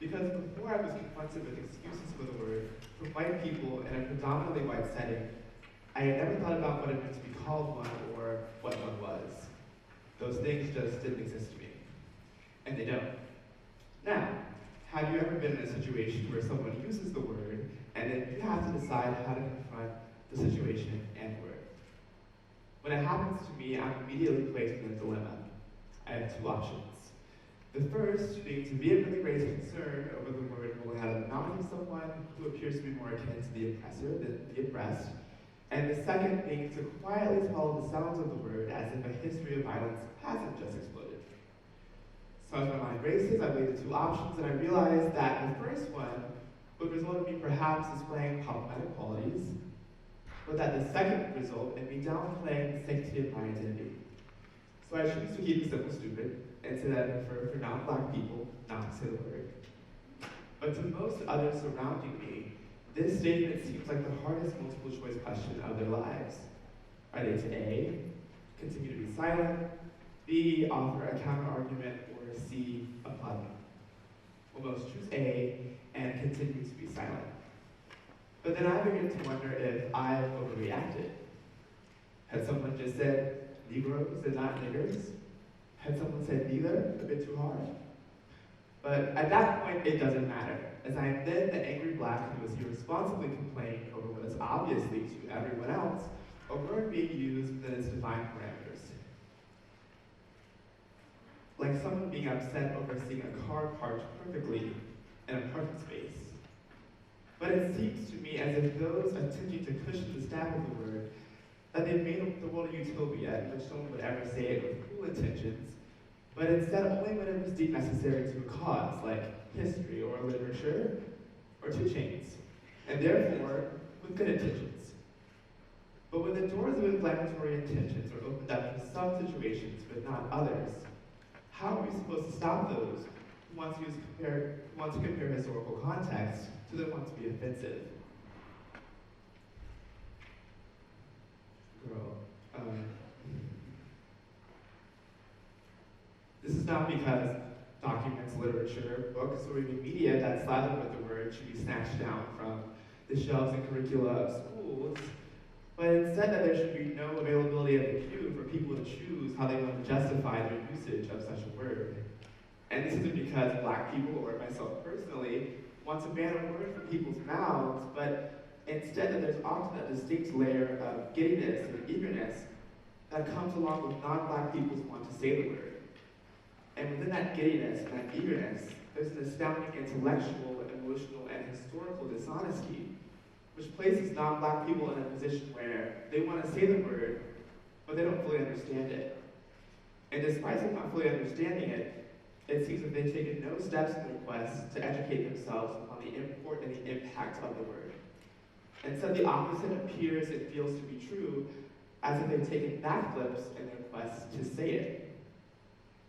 Because before I was confronted with excuses for the word from white people in a predominantly white setting, I had never thought about what it meant to be called one or what one was. Those things just didn't exist to me. And they don't. Now, have you ever been in a situation where someone uses the word and then you have to decide how to confront the situation and word? When it happens to me, I'm immediately placed in a dilemma. I have two options. The first being to vehemently raise concern over the word rolling out of the mouth of someone who appears to be more akin to the oppressor than the oppressed, and the second being to quietly follow the sounds of the word as if a history of violence hasn't just exploded. So as my mind races, I weigh the two options, and I realize that the first one would result in me perhaps displaying problematic qualities, but that the second would result in me downplaying the sanctity of my identity. So I choose to keep it simple stupid, and to then for non-black people not to say the word. But to most others surrounding me, this statement seems like the hardest multiple choice question of their lives. Are they to A, continue to be silent, B, offer a counter argument, or C, applaud them? Well, most choose A and continue to be silent. But then I begin to wonder if I've overreacted. Had someone just said Negroes and not niggers? Had someone said neither a bit too hard? But at that point, it doesn't matter, as I am then the angry black who is irresponsibly complaining over what is obviously to everyone else a word being used within its defined parameters. Like someone being upset over seeing a car parked perfectly in a parking space. But it seems to me as if those attempting to cushion the stab of the word, that they've made the world a utopia in which someone would ever say it with cool intentions, but instead only when it was deemed necessary to a cause, like history or literature or 2 Chainz, and therefore with good intentions. But when the doors of inflammatory intentions are opened up for some situations but not others, how are we supposed to stop those who want to compare historical context to the ones to be offensive? This is not because documents, literature, books, or even media that slather with the word should be snatched down from the shelves and curricula of schools, but instead that there should be no availability of the pew for people to choose how they want to justify their usage of such a word. And this isn't because black people, or myself personally, want to ban a word from people's mouths, but instead that there's often a distinct layer of giddiness and eagerness that comes along with non-black people's want to say the word. And within that giddiness and that eagerness, there's an astounding intellectual, emotional, and historical dishonesty, which places non-black people in a position where they want to say the word, but they don't fully understand it. And despite them not fully understanding it, it seems that they've taken no steps in their quest to educate themselves on the import and the impact of the word. Instead, the opposite appears and feels to be true, as if they've taken backflips in their quest to say it.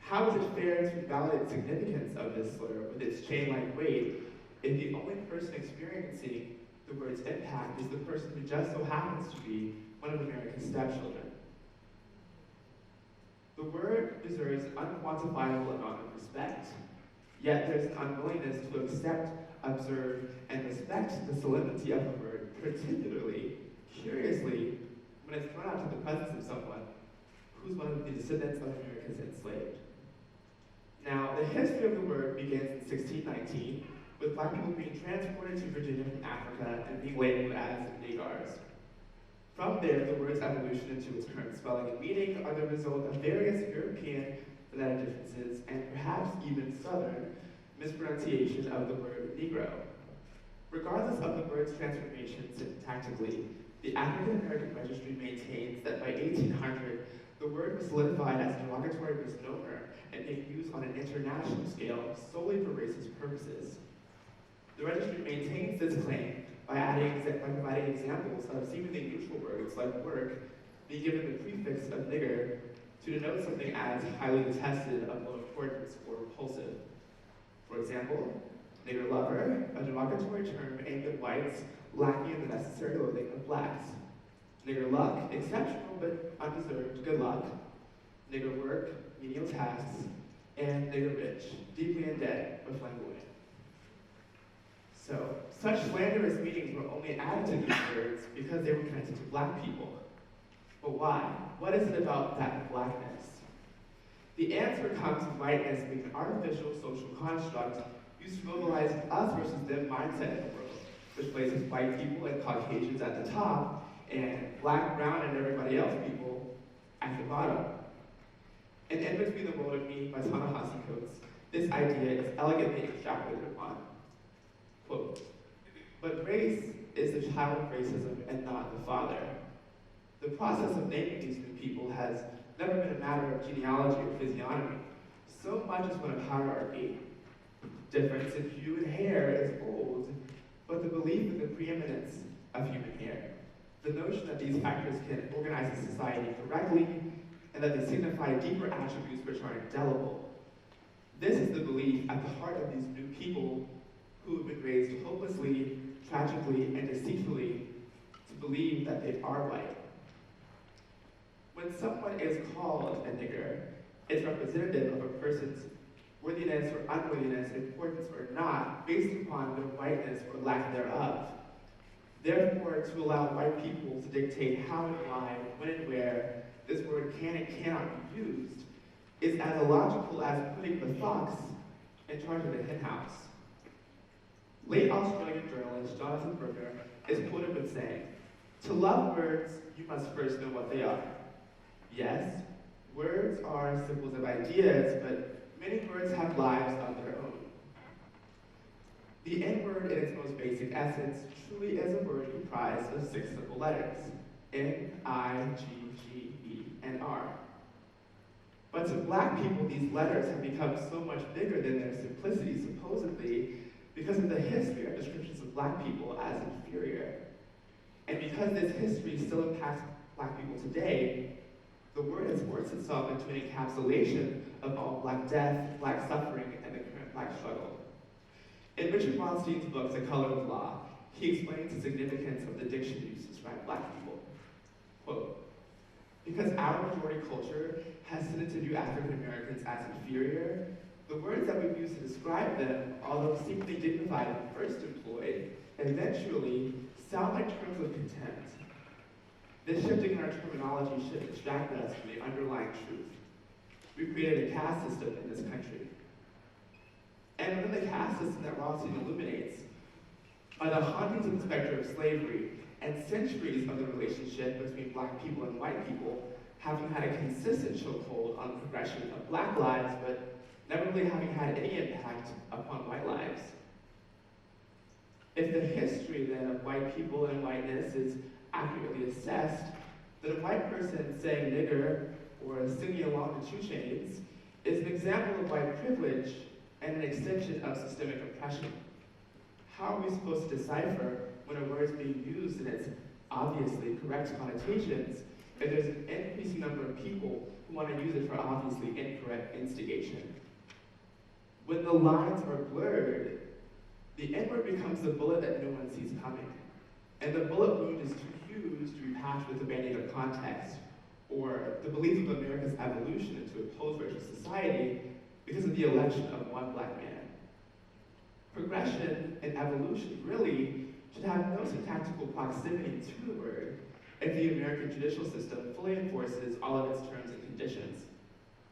How is it fair to validate the significance of this slur with its chain-like weight if the only person experiencing the word's impact is the person who just so happens to be one of America's stepchildren? The word deserves an unquantifiable amount of respect, yet there's an unwillingness to accept, observe, and respect the solemnity of the word, particularly, curiously, when it's thrown out to the presence of someone who's one of the descendants of America's enslaved. Now, the history of the word begins in 1619, with black people being transported to Virginia from Africa and being labeled as niggars. From there, the word's evolution into its current spelling and meaning are the result of various European phonetic differences and perhaps even Southern mispronunciation of the word Negro. Regardless of the word's transformation syntactically, the African American Registry maintains that by 1800, the word was solidified as a derogatory misnomer and being used on an international scale solely for racist purposes. The registry maintains this claim by providing examples of seemingly neutral words like work being given the prefix of nigger to denote something as highly detested, of low importance, or repulsive. For example, nigger lover, a derogatory term aimed at whites lacking in the necessary loathing of blacks. Nigger luck, exceptional but undeserved good luck. Nigger work, menial tasks. And nigger rich, deeply in debt but flamboyant. So, such slanderous meanings were only added to these words because they were connected to black people. But why? What is it about that blackness? The answer comes to whiteness being an artificial social construct used to mobilize us versus them mindset in the world, which places white people and Caucasians at the top, and black, brown, and everybody else people at the bottom. And In Between the World and Me by Ta-Nehisi Coates, this idea is elegantly extrapolated upon. Quote, but race is the child of racism and not the father. The process of naming these new people has never been a matter of genealogy or physiognomy. So much is one of hierarchy. Difference in hue and hair is old, but the belief in the preeminence of human hair, the notion that these factors can organize a society correctly, and that they signify deeper attributes which are indelible. This is the belief at the heart of these new people who have been raised hopelessly, tragically, and deceitfully to believe that they are white. When someone is called a nigger, it's representative of a person's worthiness or unworthiness, importance or not, based upon their whiteness or lack thereof. Therefore, to allow white people to dictate how and why, when and where this word can and cannot be used is as illogical as putting the fox in charge of the henhouse. Late Australian journalist Jonathan Berger is quoted with saying, "To love words, you must first know what they are." Yes, words are symbols of ideas, but many words have lives of their own. The N-word in its most basic essence truly is a word comprised of 6 simple letters, N, I, G, G, E, and R. But to black people, these letters have become so much bigger than their simplicity, supposedly, because of the history of descriptions of black people as inferior. And because this history still impacts black people today, the word has forced itself into an encapsulation of all black death, black suffering, and the current black struggle. In Richard Weinstein's book, The Color of Law, he explains the significance of the diction used to describe black people. Quote, because our majority culture has tended to view African Americans as inferior, the words that we've used to describe them, although seemingly dignified when first employed, eventually sound like terms of contempt. This shifting in our terminology should distract us from the underlying truth. We've created a caste system in this country. And within the caste system that Rothstein illuminates are the hauntings of the specter of slavery and centuries of the relationship between black people and white people having had a consistent chokehold on the progression of black lives, but never really having had any impact upon white lives. If the history then of white people and whiteness is accurately assessed, then a white person saying nigger or singing along to 2 Chainz is an example of white privilege and an extension of systemic oppression. How are we supposed to decipher when a word is being used in its obviously correct connotations if there's an increasing number of people who want to use it for obviously incorrect instigation? When the lines are blurred, the N-word becomes the bullet that no one sees coming. And the bullet wound is too huge to be patched with abandoning of context, or the belief of America's evolution into a post-racial society because of the election of one black man. Progression and evolution really should have no syntactical proximity to the word if the American judicial system fully enforces all of its terms and conditions.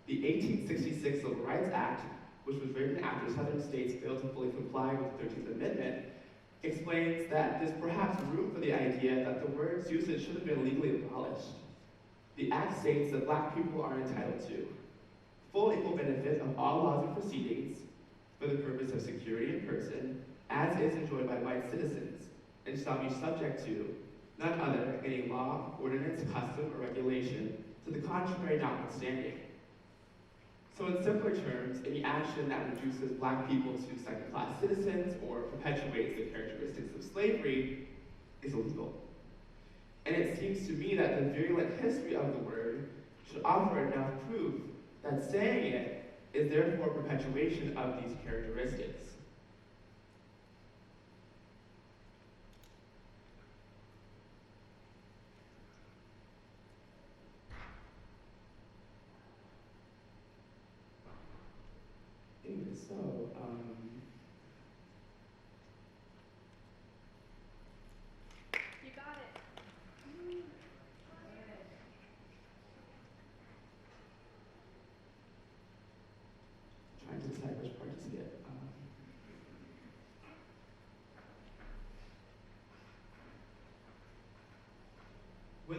The 1866 Civil Rights Act, which was written after Southern states failed to fully comply with the 13th Amendment, explains that there's perhaps room for the idea that the word's usage should have been legally abolished. The Act states that black people are entitled to full equal benefit of all laws and proceedings for the purpose of security in person, as is enjoyed by white citizens, and shall be subject to none other any law, ordinance, custom, or regulation to the contrary notwithstanding. So in simpler terms, any action that reduces black people to second-class citizens or perpetuates the characteristics of slavery is illegal. And it seems to me that the virulent history of the word should offer enough proof that saying it is therefore perpetuation of these characteristics. Anyway, so,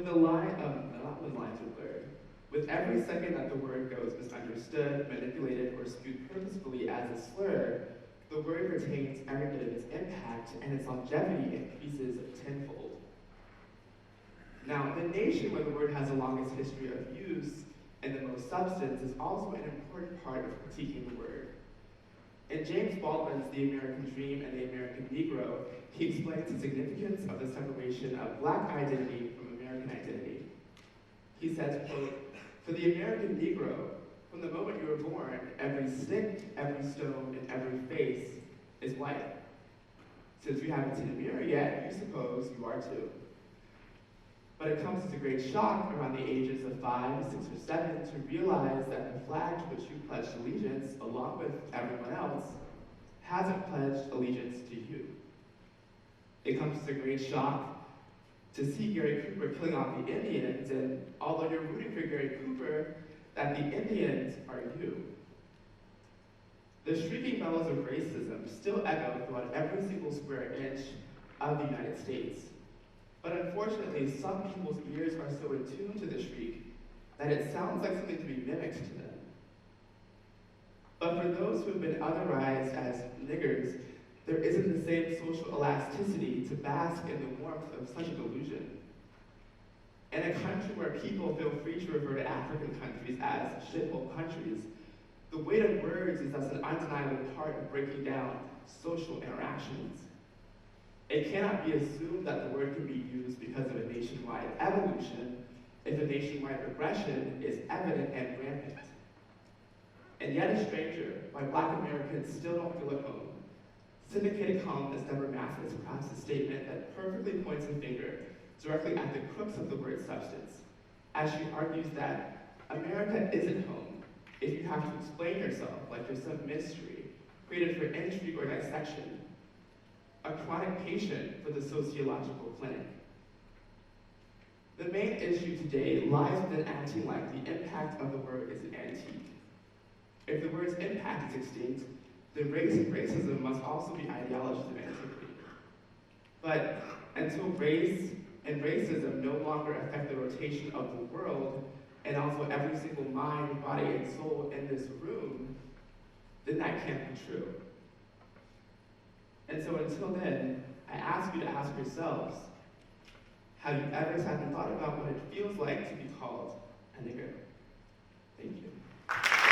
not when lines are blurred, with every second that the word goes misunderstood, manipulated, or spewed purposefully as a slur, the word retains every bit of its impact and its longevity increases tenfold. Now, the nation where the word has the longest history of use and the most substance is also an important part of critiquing the word. In James Baldwin's The American Dream and the American Negro, he explains the significance of the separation of Black identity from American identity. He says, quote, "For the American Negro, from the moment you were born, every stick, every stone, and every face is white. Since you haven't seen a mirror yet, you suppose you are too. But it comes as a great shock around the ages of 5, 6, or 7 to realize that the flag to which you pledged allegiance, along with everyone else, hasn't pledged allegiance to you. It comes as a great shock to see Gary Cooper killing off the Indians, and although you're rooting for Gary Cooper, that the Indians are you. The shrieking bells of racism still echo throughout every single square inch of the United States. But unfortunately, some people's ears are so attuned to the shriek that it sounds like something to be mimicked to them. But for those who have been otherized as niggers, there isn't the same social elasticity to bask in the warmth of such a delusion. In a country where people feel free to refer to African countries as shithole countries, the weight of words is thus an undeniable part of breaking down social interactions. It cannot be assumed that the word can be used because of a nationwide evolution if a nationwide regression is evident and rampant. And yet a stranger, why Black Americans still don't feel at home. Syndicated columnist Deborah Mathis crafts a statement that perfectly points a finger directly at the crux of the word's substance, as she argues that America isn't home if you have to explain yourself like you're some mystery created for intrigue or dissection, a chronic patient for the sociological clinic. The main issue today lies within acting like the impact of the word is an antique. If the word's impact is extinct, then race and racism must also be ideologies of antiquity. But until race and racism no longer affect the rotation of the world, and also every single mind, body, and soul in this room, then that can't be true. And so until then, I ask you to ask yourselves, have you ever sat and thought about what it feels like to be called a nigger? Thank you.